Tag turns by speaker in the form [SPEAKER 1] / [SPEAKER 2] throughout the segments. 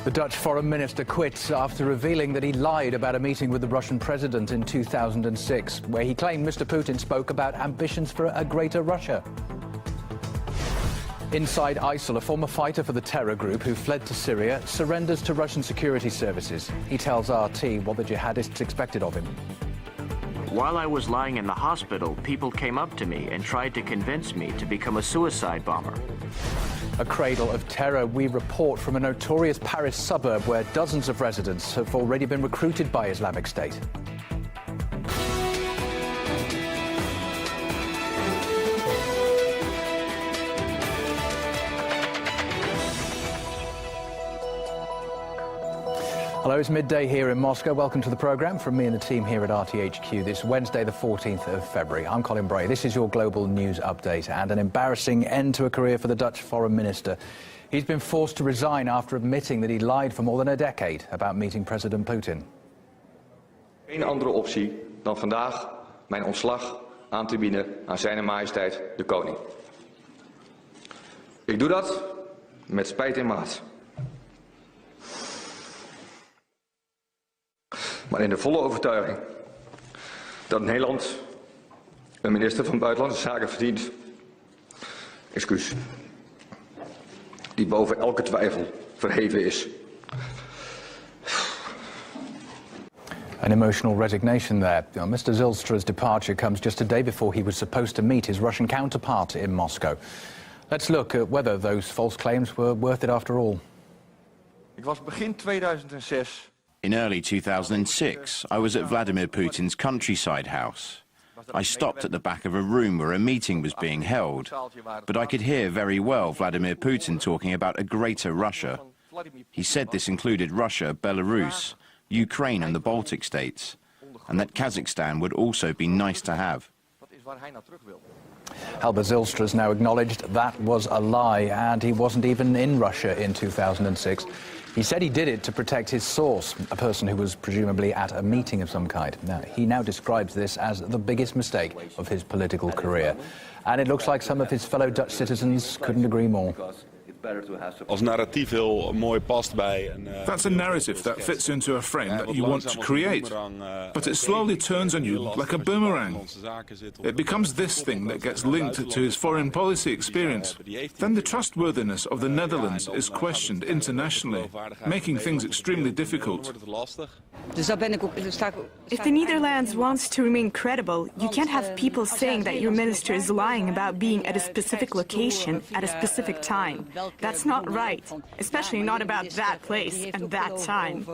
[SPEAKER 1] The Dutch foreign minister quits after revealing that he lied about a meeting with the Russian president in 2006, where he claimed Mr. Putin spoke about ambitions for a greater Russia. Inside ISIL, a former fighter for the terror group who fled to Syria surrenders to Russian security services. He tells RT what the jihadists expected of him.
[SPEAKER 2] While I was lying in the hospital, people came up to me and tried to convince me to become a suicide bomber.
[SPEAKER 1] A cradle of terror, we report from a notorious Paris suburb where dozens of residents have already been recruited by Islamic State. Hello, it's midday here in Moscow. Welcome to the programme from me and the team here at RTHQ this Wednesday, the 14th of February. I'm Colin Bray. This is your global news update and an embarrassing end to a career for the Dutch foreign minister. He's been forced to resign after admitting that he lied for more than a decade about meeting President Putin.
[SPEAKER 3] Geen andere optie dan vandaag mijn ontslag aan te bieden aan zijn majesteit de koning. Ik doe dat met spijt en maat. Maar in de volle overtuiging dat Nederland een minister van Buitenlandse Zaken verdient. Excuus. Die boven elke twijfel verheven is.
[SPEAKER 1] An emotional resignation there. Mr. Zylstra's departure comes just a day before he was supposed to meet his Russian counterpart in Moscow. Let's look at whether those false claims were worth it after all.
[SPEAKER 4] Ik was begin 2006.
[SPEAKER 5] In early 2006, I was at Vladimir Putin's countryside house. I stopped at the back of a room where a meeting was being held, but I could hear very well Vladimir Putin talking about a greater Russia. He said this included Russia, Belarus, Ukraine and the Baltic states, and that Kazakhstan would also be nice to have.
[SPEAKER 1] Albert Zylstra's now acknowledged that was a lie and he wasn't even in Russia in 2006. He said he did it to protect his source, a person who was presumably at a meeting of some kind. Now, he now describes this as the biggest mistake of his political career. And it looks like some of his fellow Dutch citizens couldn't agree more.
[SPEAKER 6] Als narratief heel mooi past bij een.
[SPEAKER 7] That's a narrative that fits into a frame that you want to create, but it slowly turns on you like a boomerang. It becomes this thing that gets linked to his foreign policy experience. Then the trustworthiness of the Netherlands is questioned internationally, making things extremely difficult.
[SPEAKER 8] If the Netherlands wants to remain credible, you can't have people saying that your minister is lying about being at a specific location at a specific time. That's not right, especially not about that place and that time.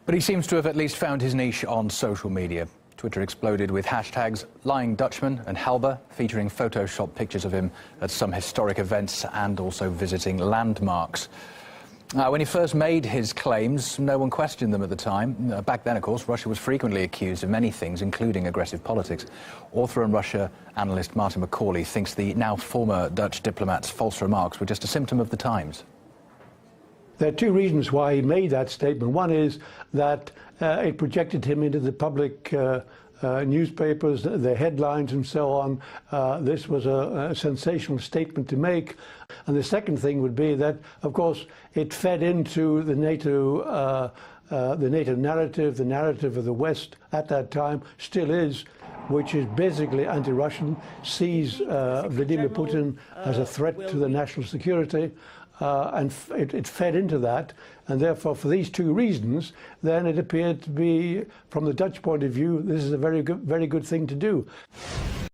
[SPEAKER 1] But he seems to have at least found his niche on social media. Twitter exploded with hashtags Lying Dutchman and Halber, featuring Photoshop pictures of him at some historic events and also visiting landmarks. When he first made his claims, no one questioned them at the time. Back then, of course, Russia was frequently accused of many things, including aggressive politics. Author and Russia analyst Martin Macaulay thinks the now former Dutch diplomat's false remarks were just a symptom of the times.
[SPEAKER 9] There are two reasons why he made that statement. One is that it projected him into the public newspapers, the headlines and so on. This was a sensational statement to make. And the second thing would be that, of course, it fed into the NATO narrative, the narrative of the West at that time, still is, which is basically anti-Russian, sees Vladimir Putin as a threat to the national security. And it fed into that, and therefore for these two reasons then it appeared to be, from the Dutch point of view, this is a very good thing to do.